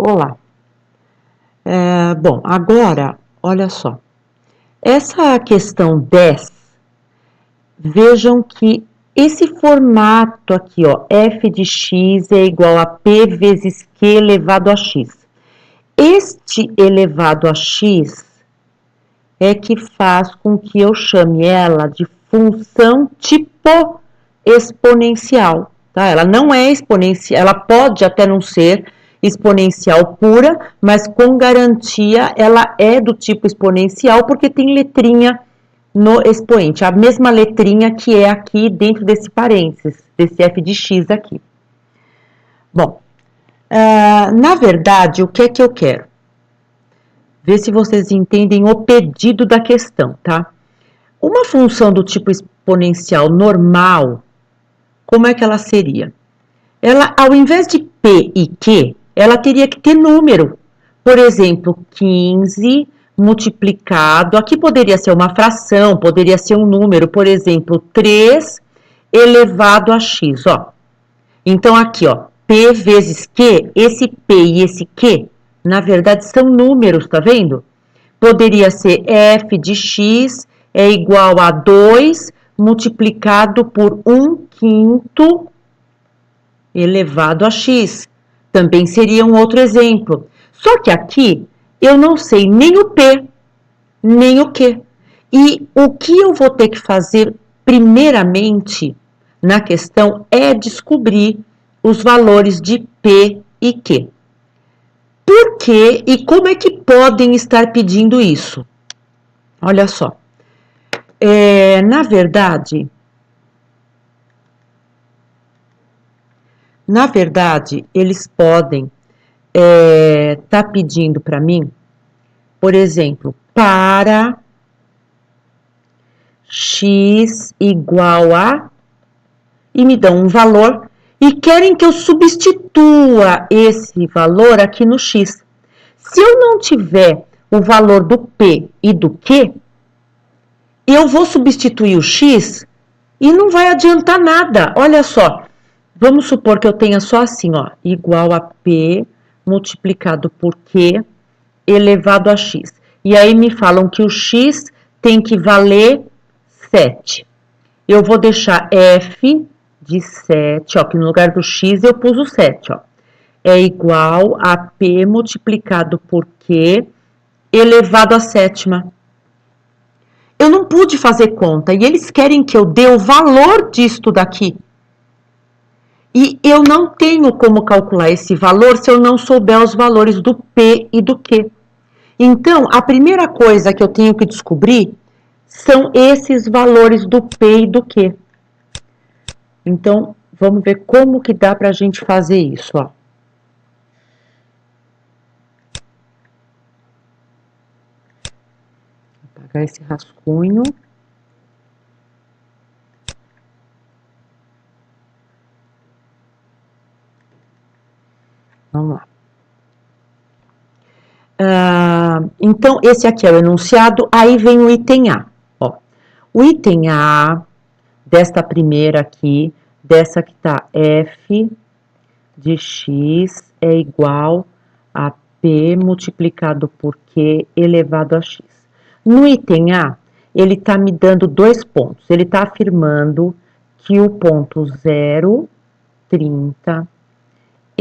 Olá. Bom, agora, olha só. Essa questão 10, vejam que esse formato aqui, ó, f de x é igual a p vezes q elevado a x. Este elevado a x é que faz com que eu chame ela de função tipo exponencial, tá? Ela não é exponencial, ela pode até não ser exponencial pura, mas com garantia ela é do tipo exponencial porque tem letrinha no expoente, a mesma letrinha que é aqui dentro desse parênteses, desse f de x aqui. Bom, na verdade, o que é que eu quero? Ver se vocês entendem o pedido da questão, tá? Uma função do tipo exponencial normal, como é que ela seria? Ela, ao invés de P e Q, ela teria que ter número. Por exemplo, 15 multiplicado, aqui poderia ser uma fração, poderia ser um número, por exemplo, 3 elevado a x, ó. Então, aqui, ó, P vezes Q, esse P e esse Q, na verdade, são números, tá vendo? Poderia ser f de x é igual a 2 multiplicado por 1/5 elevado a x. Também seria um outro exemplo. Só que aqui eu não sei nem o p, nem o q. E o que eu vou ter que fazer primeiramente na questão é descobrir os valores de p e q. Por quê e como é que podem estar pedindo isso? Olha só. Na verdade, eles podem tá pedindo para mim, por exemplo, para x igual a, e me dão um valor, e querem que eu substitua esse valor aqui no x. Se eu não tiver o valor do p e do q, eu vou substituir o x e não vai adiantar nada. Olha só, vamos supor que eu tenha só assim, ó, igual a p multiplicado por q elevado a x. E aí me falam que o x tem que valer 7. Eu vou deixar f de 7, ó, que no lugar do x eu pus o 7, ó. É igual a p multiplicado por q elevado a sétima. Eu não pude fazer conta e eles querem que eu dê o valor disto daqui. E eu não tenho como calcular esse valor se eu não souber os valores do P e do Q. Então, a primeira coisa que eu tenho que descobrir são esses valores do P e do Q. Então, vamos ver como que dá para a gente fazer isso, ó. Vou apagar esse rascunho. Vamos lá. Então, esse aqui é o enunciado, aí vem o item A. Ó. O item A, desta primeira aqui, dessa que tá f de x é igual a p multiplicado por q elevado a x. No item A, ele está me dando 2 pontos. Ele está afirmando que o ponto 0, 30,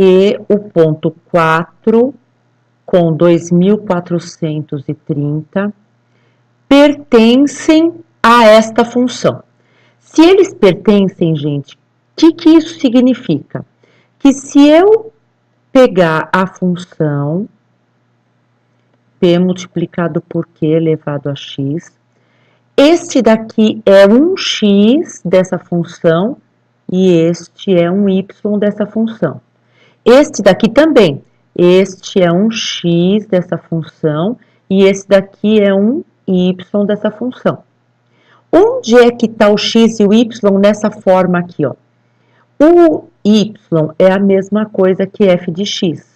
e o ponto 4, com 2.430, pertencem a esta função. Se eles pertencem, gente, o que isso significa? Que se eu pegar a função p multiplicado por q elevado a x, este daqui é um x dessa função e este é um y dessa função. Este daqui também. Este é um x dessa função e esse daqui é um y dessa função. Onde é que está o x e o y nessa forma aqui, ó? O y é a mesma coisa que f de x.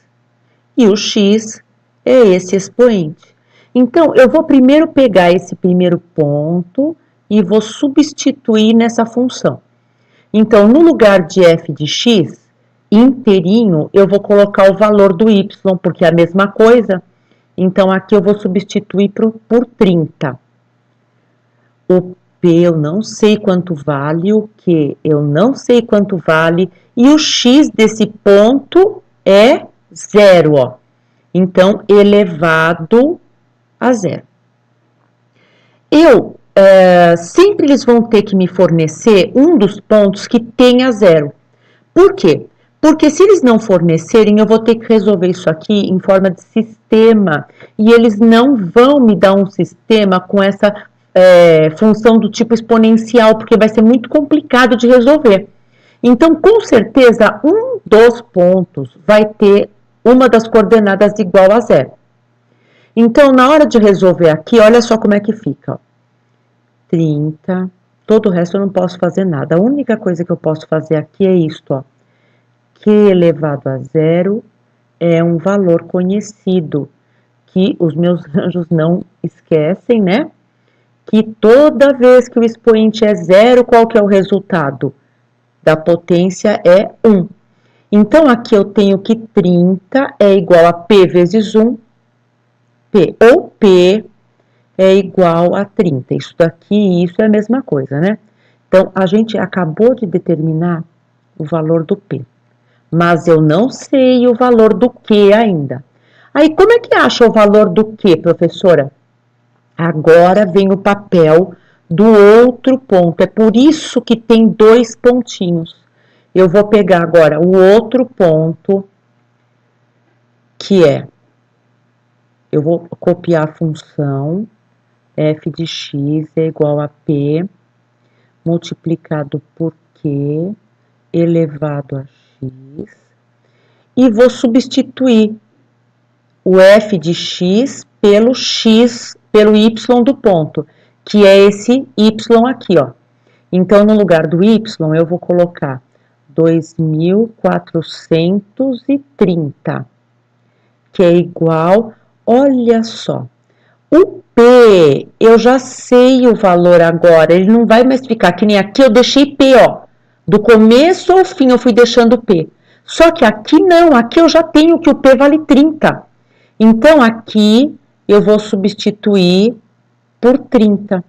E o x é esse expoente. Então, eu vou primeiro pegar esse primeiro ponto e vou substituir nessa função. Então, no lugar de f de x, inteirinho, eu vou colocar o valor do y, porque é a mesma coisa. Então, aqui eu vou substituir por 30. O P eu não sei quanto vale, o Q eu não sei quanto vale, e o X desse ponto é 0, ó. Então, elevado a 0. Sempre eles vão ter que me fornecer um dos pontos que tenha 0. Por quê? Porque se eles não fornecerem, eu vou ter que resolver isso aqui em forma de sistema. E eles não vão me dar um sistema com essa função do tipo exponencial, porque vai ser muito complicado de resolver. Então, com certeza, um dos pontos vai ter uma das coordenadas igual a 0. Então, na hora de resolver aqui, olha só como é que fica. 30, todo o resto eu não posso fazer nada. A única coisa que eu posso fazer aqui é isto, ó. Q elevado a 0 é um valor conhecido, que os meus anjos não esquecem, né? Que toda vez que o expoente é 0, qual que é o resultado? Da potência é 1. Então, aqui eu tenho que 30 é igual a P vezes 1, P, ou P é igual a 30. Isso daqui e isso é a mesma coisa, né? Então, a gente acabou de determinar o valor do P, mas eu não sei o valor do Q ainda. Aí, como é que acha o valor do Q, professora? Agora vem o papel do outro ponto. É por isso que tem 2 pontinhos. Eu vou pegar agora o outro ponto, que é, eu vou copiar a função f de x é igual a p multiplicado por q elevado a x, e vou substituir o f de x, pelo y do ponto, que é esse y aqui, ó. Então, no lugar do y, eu vou colocar 2.430, que é igual, olha só, o P, eu já sei o valor agora, ele não vai mais ficar que nem aqui, eu deixei P, ó, do começo ao fim eu fui deixando P. Só que aqui não, aqui eu já tenho que o P vale 30. Então, aqui eu vou substituir por 30,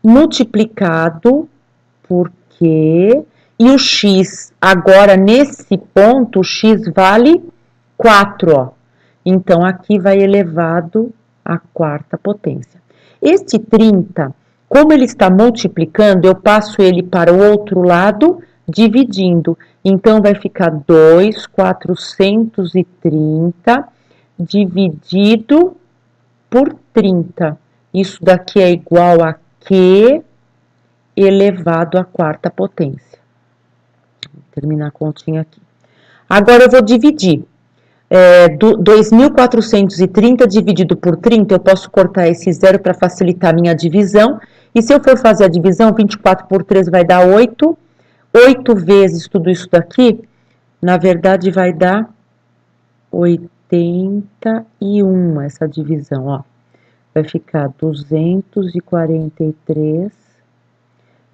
multiplicado por Q, e o X, agora nesse ponto, o X vale 4, ó. Então, aqui vai elevado à quarta potência. Este 30, como ele está multiplicando, eu passo ele para o outro lado, dividindo. Então, vai ficar 2.430 dividido por 30. Isso daqui é igual a Q elevado à quarta potência. Vou terminar a continha aqui. Agora eu vou dividir. 2.430 dividido por 30, eu posso cortar esse zero para facilitar a minha divisão. E se eu for fazer a divisão, 24 por 3 vai dar 8. 8 vezes tudo isso daqui, na verdade, vai dar 81 essa divisão, ó. Vai ficar 243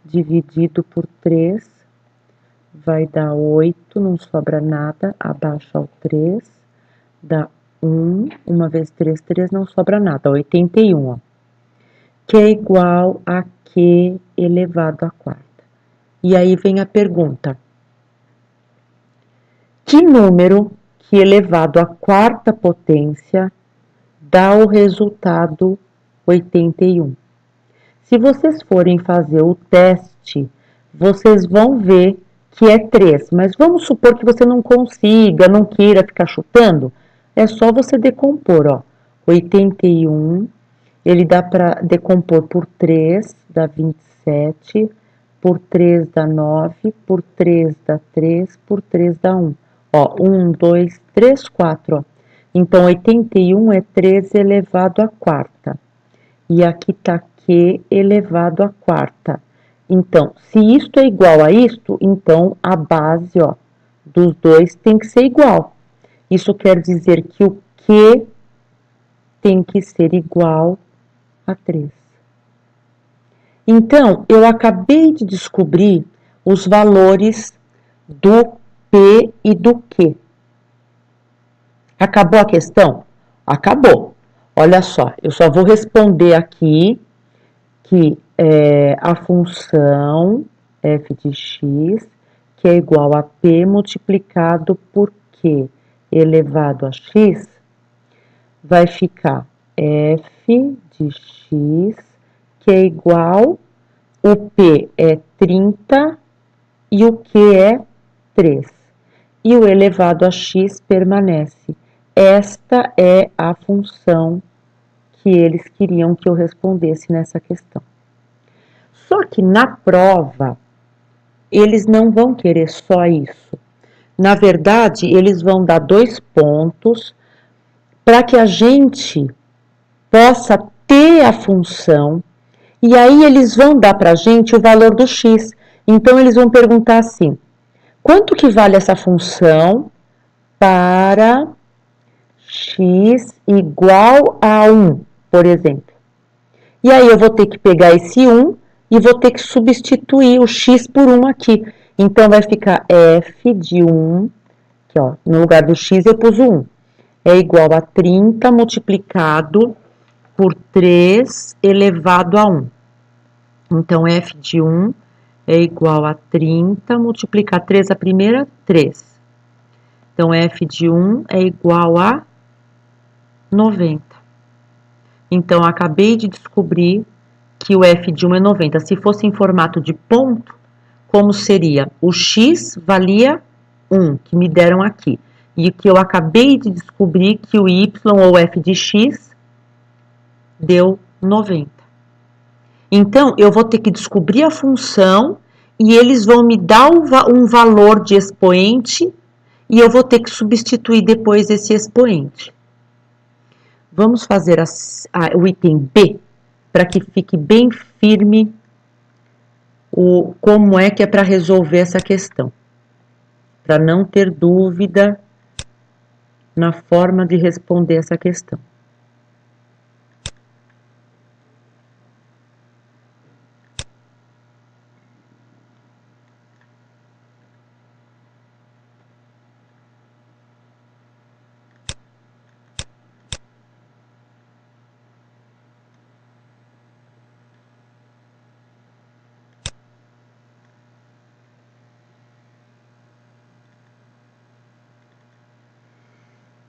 dividido por 3, vai dar 8, não sobra nada, abaixa o 3, dá 1, 1 vezes 3, 3, não sobra nada, 81, ó. Que é igual a Q elevado à quarta. E aí vem a pergunta: que número que elevado à quarta potência dá o resultado 81? Se vocês forem fazer o teste, vocês vão ver que é 3, mas vamos supor que você não consiga, não queira ficar chutando, é só você decompor, ó. 81, ele dá para decompor por 3, dá 27, por 3 dá 9, por 3 dá 3, por 3 dá 1. Ó, 1, 2, 3, 4, ó. Então, 81 é 3 elevado à quarta. E aqui tá Q elevado à quarta. Então, se isto é igual a isto, então a base, ó, dos dois tem que ser igual. Isso quer dizer que o Q tem que ser igual a 3. Então, eu acabei de descobrir os valores do P e do Q. Acabou a questão? Acabou. Olha só, eu só vou responder aqui que a função f de x, que é igual a P multiplicado por Q elevado a x, vai ficar f de x, que é igual, o P é 30 e o Q é 3. E o elevado a x permanece. Esta é a função que eles queriam que eu respondesse nessa questão. Só que na prova, eles não vão querer só isso. Na verdade, eles vão dar 2 pontos para que a gente possa ter a função, e aí eles vão dar para a gente o valor do x. Então, eles vão perguntar assim, quanto que vale essa função para x igual a 1, por exemplo? E aí eu vou ter que pegar esse 1 e vou ter que substituir o x por 1 aqui. Então, vai ficar f de 1, que ó, no lugar do x eu pus o 1, é igual a 30 multiplicado por 3 elevado a 1. Então, f de 1 é igual a 30 multiplicar 3 a primeira, 3. Então, f de 1 é igual a 90. Então, acabei de descobrir que o f de 1 é 90. Se fosse em formato de ponto, como seria? O x valia 1, que me deram aqui. E que eu acabei de descobrir que o y, ou f de x, deu 90. Então, eu vou ter que descobrir a função e eles vão me dar um valor de expoente e eu vou ter que substituir depois esse expoente. Vamos fazer o item B, para que fique bem firme como é que é para resolver essa questão. Para não ter dúvida na forma de responder essa questão.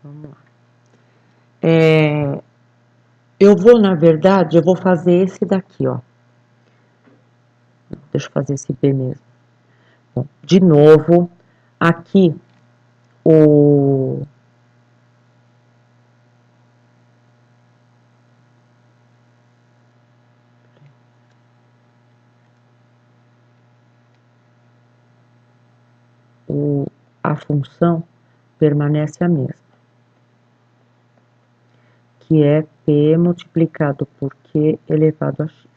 Vamos lá. Na verdade, eu vou fazer esse daqui, ó. Deixa eu fazer esse B mesmo. Bom, de novo, aqui o a função permanece a mesma, que é P multiplicado por Q elevado a x.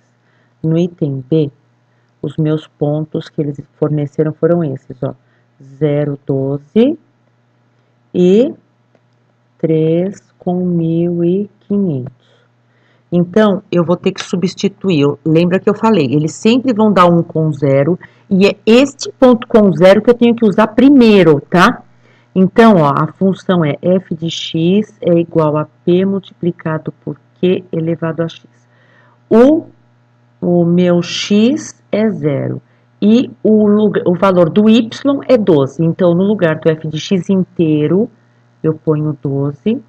No item B, os meus pontos que eles forneceram foram esses, ó, 0,12 e 3 com 1.500. Então, eu vou ter que substituir, lembra que eu falei, eles sempre vão dar 1 com 0, e é este ponto com 0 que eu tenho que usar primeiro, tá? Então, ó, a função é f de x é igual a p multiplicado por q elevado a x. O meu x é 0 e o valor do y é 12. Então, no lugar do f de x inteiro, eu ponho 12.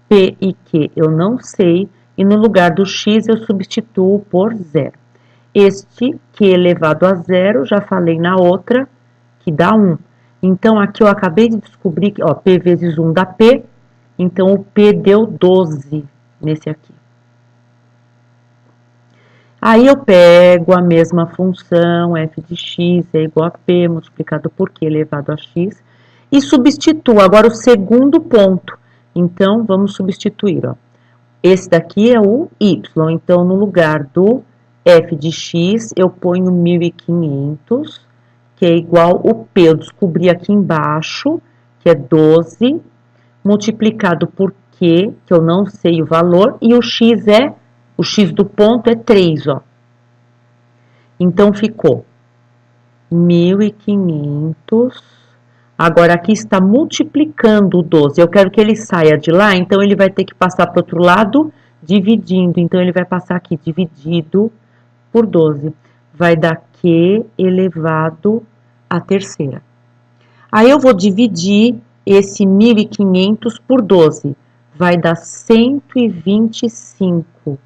P e Q eu não sei. E no lugar do x, eu substituo por 0. Este Q elevado a 0, já falei na outra, que dá 1. Então, aqui eu acabei de descobrir que, ó, P vezes 1 dá P. Então, o P deu 12 nesse aqui. Aí, eu pego a mesma função, f de x é igual a P multiplicado por Q elevado a x, e substituo agora o segundo ponto. Então, vamos substituir, ó. Esse daqui é o y, então, no lugar do f de x, eu ponho 1.500, que é igual o P, eu descobri aqui embaixo, que é 12, multiplicado por Q, que eu não sei o valor, e o x do ponto é 3, ó. Então, ficou 1.500 Agora, aqui está multiplicando o 12. Eu quero que ele saia de lá, então ele vai ter que passar para o outro lado, dividindo. Então, ele vai passar aqui, dividido por 12. Vai dar Q elevado à terceira. Aí, eu vou dividir esse 1.500 por 12. Vai dar 125,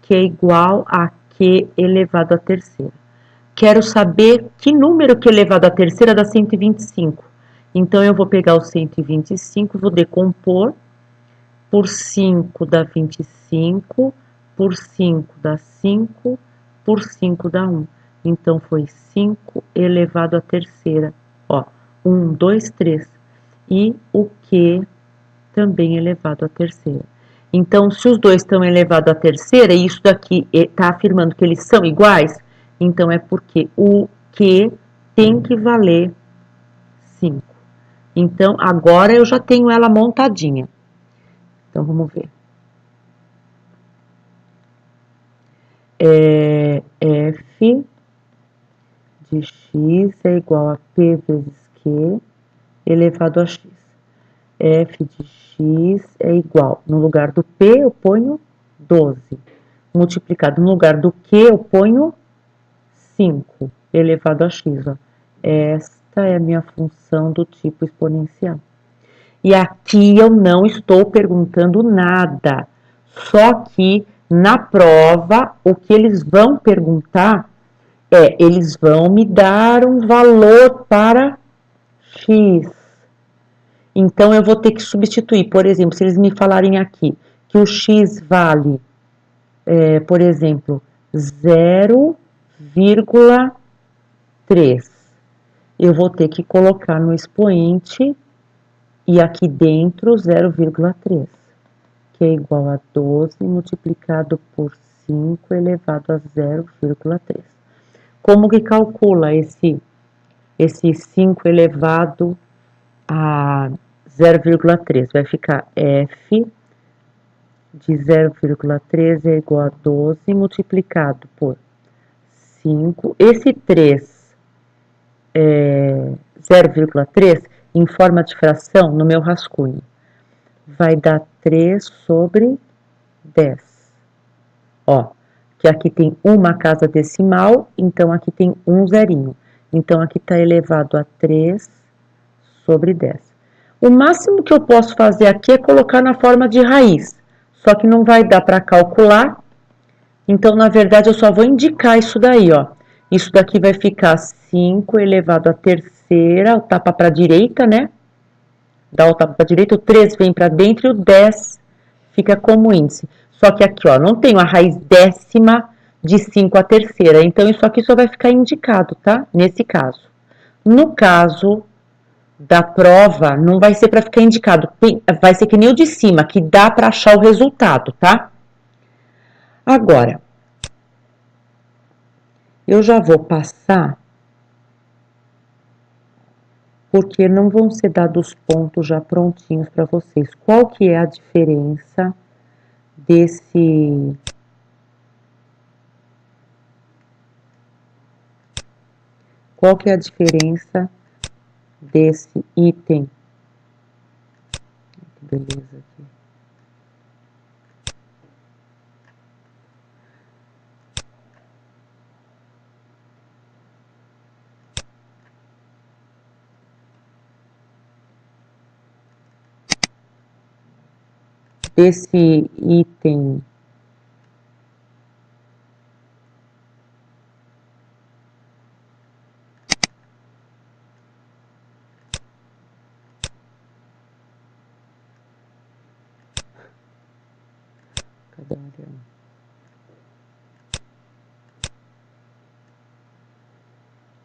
que é igual a Q elevado à terceira. Quero saber que número que elevado à terceira dá 125. Então, eu vou pegar o 125, vou decompor, por 5 dá 25, por 5 dá 5, por 5 dá 1. Então, foi 5 elevado à terceira. Ó, 1, 2, 3. E o Q também elevado à terceira. Então, se os dois estão elevados à terceira, e isso daqui está afirmando que eles são iguais, então é porque o Q tem que valer 5. Então, agora eu já tenho ela montadinha. Então, vamos ver. F de x é igual a P vezes Q elevado a x. F de x é igual, no lugar do P eu ponho 12, multiplicado no lugar do Q eu ponho 5 elevado a x. Ó. Esta é a minha função do tipo exponencial. E aqui eu não estou perguntando nada, só que na prova o que eles vão perguntar eles vão me dar um valor para x. Então, eu vou ter que substituir, por exemplo, se eles me falarem aqui que o x vale, por exemplo, 0,3. Eu vou ter que colocar no expoente e aqui dentro 0,3, que é igual a 12 multiplicado por 5 elevado a 0,3. Como que calcula esse 5 elevado a 0,3? Vai ficar F de 0,3 é igual a 12 multiplicado por 5. Esse 3 0,3 em forma de fração no meu rascunho vai dar 3 sobre 10. Ó, que aqui tem uma casa decimal, então aqui tem um zerinho. Então, aqui está elevado a 3 sobre 10. O máximo que eu posso fazer aqui é colocar na forma de raiz, só que não vai dar para calcular. Então, na verdade, eu só vou indicar isso daí, ó. Isso daqui vai ficar 5 elevado à terceira, o tapa para a direita, né? Dá o tapa para a direita, o 3 vem para dentro e o 10 fica como índice. Só que aqui, ó, não tenho a raiz décima de 5 à terceira. Então, isso aqui só vai ficar indicado, tá? Nesse caso. No caso da prova, não vai ser para ficar indicado. Vai ser que nem o de cima, que dá para achar o resultado, tá? Agora, eu já vou passar, porque não vão ser dados pontos já prontinhos para vocês. Qual que é a diferença desse... Qual que é a diferença desse item? Beleza aqui. Desse item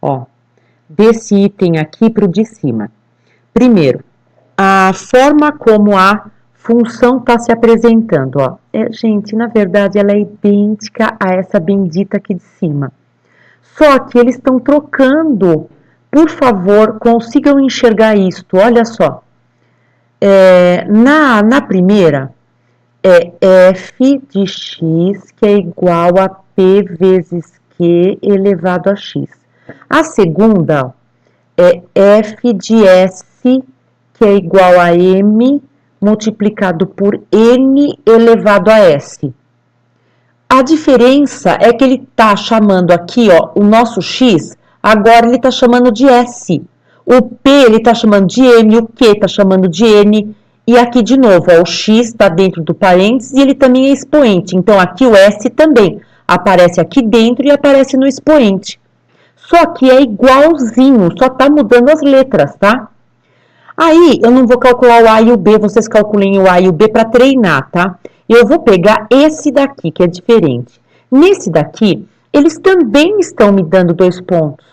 ó, desse item aqui para o de cima. Primeiro, a forma como a função está se apresentando, ó. Gente, na verdade, ela é idêntica a essa bendita aqui de cima. Só que eles estão trocando. Por favor, consigam enxergar isto. Olha só. Na primeira, é f de x, que é igual a p vezes q elevado a x. A segunda é f de s, que é igual a m multiplicado por n elevado a s. A diferença é que ele está chamando aqui, ó, o nosso x, agora ele está chamando de s. O p ele está chamando de m, o q está chamando de n. E aqui de novo, ó, o x está dentro do parênteses e ele também é expoente. Então aqui o s também aparece aqui dentro e aparece no expoente. Só que é igualzinho, só está mudando as letras, tá? Aí, eu não vou calcular o A e o B, vocês calculem o A e o B para treinar, tá? Eu vou pegar esse daqui, que é diferente. Nesse daqui, eles também estão me dando 2 pontos.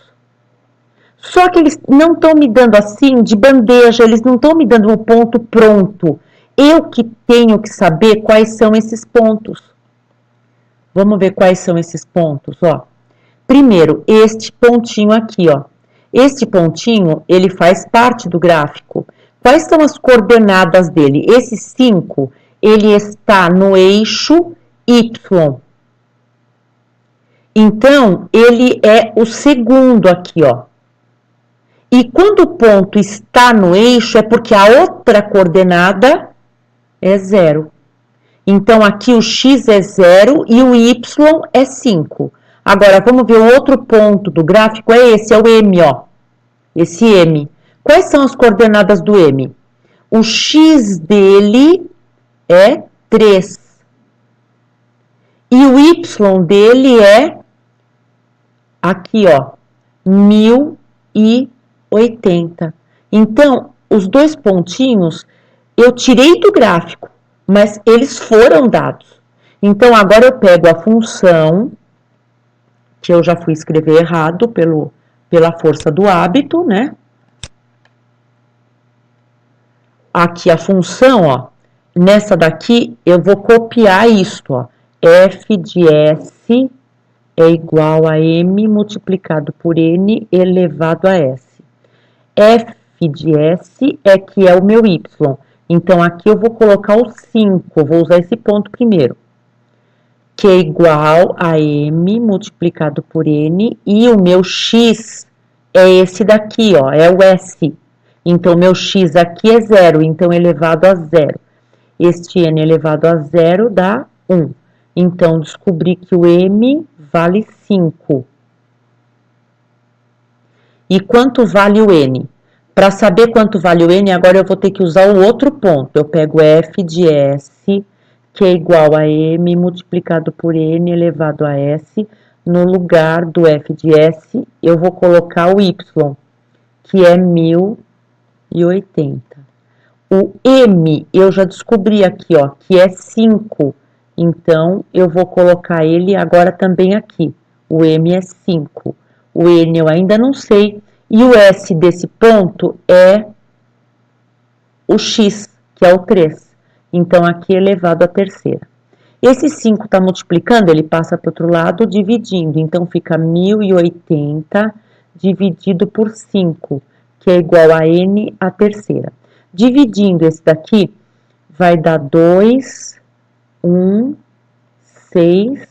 Só que eles não estão me dando assim, de bandeja, eles não estão me dando o ponto pronto. Eu que tenho que saber quais são esses pontos. Vamos ver quais são esses pontos, ó. Primeiro, este pontinho aqui, ó. Este pontinho, ele faz parte do gráfico. Quais são as coordenadas dele? Esse 5, ele está no eixo Y. Então, ele é o segundo aqui, ó. E quando o ponto está no eixo, é porque a outra coordenada é 0. Então, aqui o x é 0 e o y é 5. Agora, vamos ver o outro ponto do gráfico, é esse, é o M, ó. Esse M. Quais são as coordenadas do M? O x dele é 3. E o y dele é, aqui, ó, 1080. Então, os 2 pontinhos, eu tirei do gráfico, mas eles foram dados. Então, agora eu pego a função, que eu já fui escrever errado pela força do hábito, né? Aqui a função, ó, nessa daqui eu vou copiar isto, ó. F de S é igual a M multiplicado por N elevado a S. F de S é que é o meu Y. Então, aqui eu vou colocar o 5, vou usar esse ponto primeiro. Que é igual a M multiplicado por N, e o meu X é esse daqui, ó, é o S. Então, meu X aqui é 0, então elevado a 0. Este N elevado a 0 dá 1. Então, descobri que o M vale 5. E quanto vale o N? Para saber quanto vale o N, agora eu vou ter que usar o outro ponto. Eu pego F de S, que é igual a M multiplicado por N elevado a S. No lugar do F de S, eu vou colocar o Y, que é 1080. O M, eu já descobri aqui, ó, que é 5. Então, eu vou colocar ele agora também aqui. O M é 5. O N eu ainda não sei. E o S desse ponto é o X, que é o 3. Então, aqui elevado à terceira. Esse 5 está multiplicando, ele passa para o outro lado, dividindo. Então, fica 1080 dividido por 5, que é igual a N à terceira. Dividindo esse daqui, vai dar 2, 1, 6,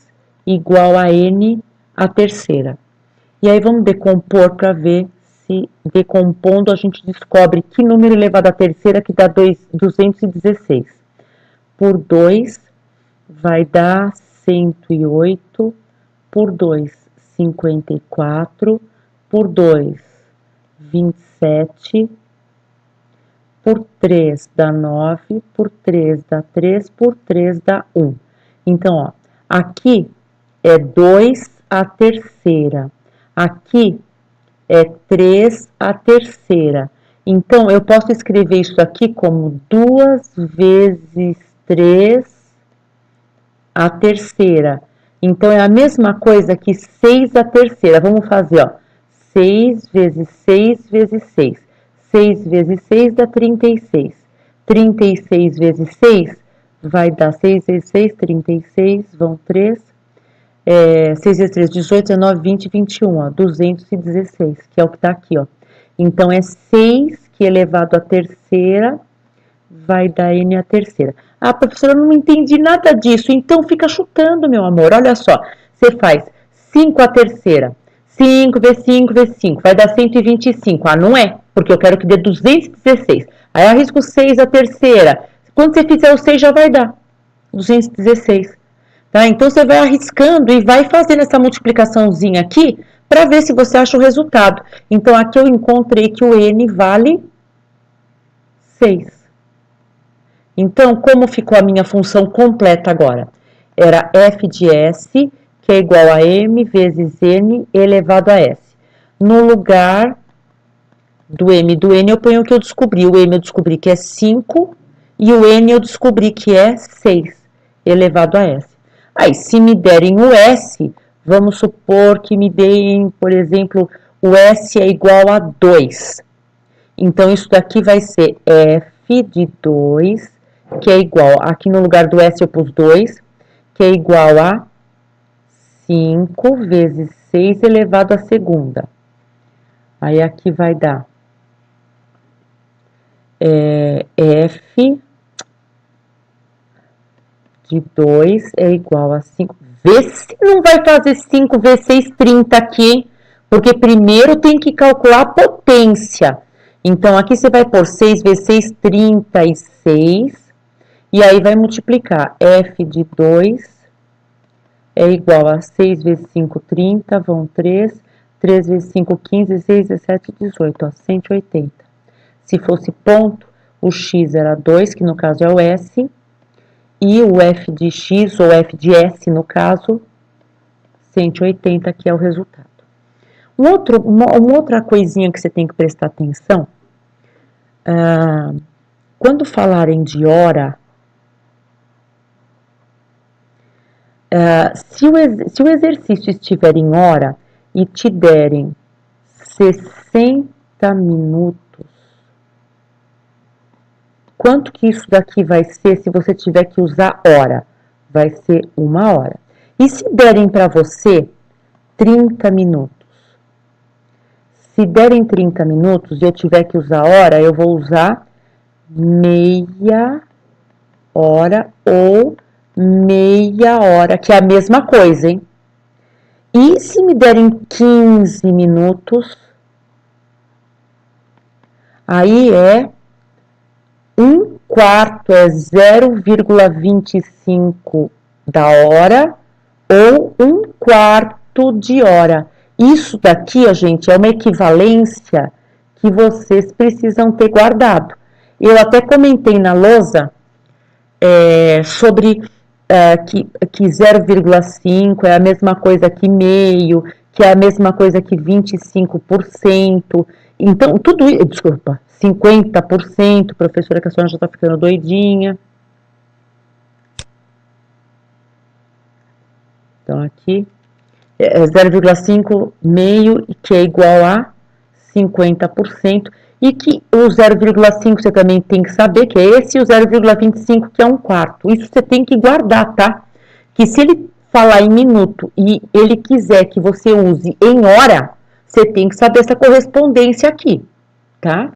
igual a N à terceira. E aí, vamos decompor para ver se, decompondo, a gente descobre que número elevado à terceira que dá 216. Por 2, vai dar 108, por 2, 54, por 2, 27, por 3 dá 9, por 3 dá 3, por 3 dá 1. Então, ó, aqui é 2 à terceira, aqui é 3 à terceira. Então, eu posso escrever isso aqui como 2 vezes 3 à terceira. Então, é a mesma coisa que 6 à terceira. Vamos fazer, ó, 6 vezes 6 vezes 6. 6 vezes 6 dá 36. 36 vezes 6 vai dar 6 vezes 6, 36, vão 3. 6 vezes 3, 18, 19, 20, 21, ó, 216, que é o que tá aqui, ó. Então, é 6 que elevado à terceira vai dar N à terceira. Ah, professora, eu não entendi nada disso. Então, fica chutando, meu amor. Olha só, você faz 5 à terceira. 5 vezes 5 vezes 5, vai dar 125. Ah, não é, porque eu quero que dê 216. Aí eu arrisco 6 a terceira. Quando você fizer o 6, já vai dar 216. Tá? Então, você vai arriscando e vai fazendo essa multiplicaçãozinha aqui para ver se você acha o resultado. Então, aqui eu encontrei que o n vale 6. Então, como ficou a minha função completa agora? Era f de s, que é igual a m vezes n elevado a s. No lugar do m do n, eu ponho o que eu descobri. O m eu descobri que é 5 e o n eu descobri que é 6 elevado a s. Aí, se me derem o S, vamos supor que me deem, por exemplo, o S é igual a 2. Então, isso daqui vai ser F de 2, que é igual, aqui no lugar do S eu pus 2, que é igual a 5 vezes 6 elevado à segunda. Aí, aqui vai dar F de 2 é igual a 5. Vê se não vai fazer 5 vezes 6, 30 aqui, hein? Porque primeiro tem que calcular a potência. Então, aqui você vai pôr 6 vezes 6, 36. E aí vai multiplicar. F de 2 é igual a 6 vezes 5, 30. Vão 3. 3 vezes 5, 15. 6, 17, 18. Ó, 180. Se fosse ponto, o x era 2, que no caso é o S. E o f de x, ou f de s, no caso, 180, que é o resultado. Uma outra coisinha que você tem que prestar atenção, quando falarem de hora, se o exercício estiver em hora e te derem 60 minutos, quanto que isso daqui vai ser se você tiver que usar hora? Vai ser 1 hora. E se derem para você 30 minutos? Se derem 30 minutos e eu tiver que usar hora, eu vou usar meia hora ou meia hora, que é a mesma coisa, hein? E se me derem 15 minutos, aí é 1/4, é 0,25 da hora ou 1/4 de hora. Isso daqui, gente, é uma equivalência que vocês precisam ter guardado. Eu até comentei na lousa sobre que 0,5 é a mesma coisa que meio, que é a mesma coisa que 25%. Então, tudo isso, desculpa, 50%, professora, que a senhora já está ficando doidinha. Então, aqui, 0,5 meio, que é igual a 50%, e que o 0,5 você também tem que saber que é esse, e o 0,25 que é 1/4. Isso você tem que guardar, tá? Que se ele falar em minuto e ele quiser que você use em hora, você tem que saber essa correspondência aqui, tá?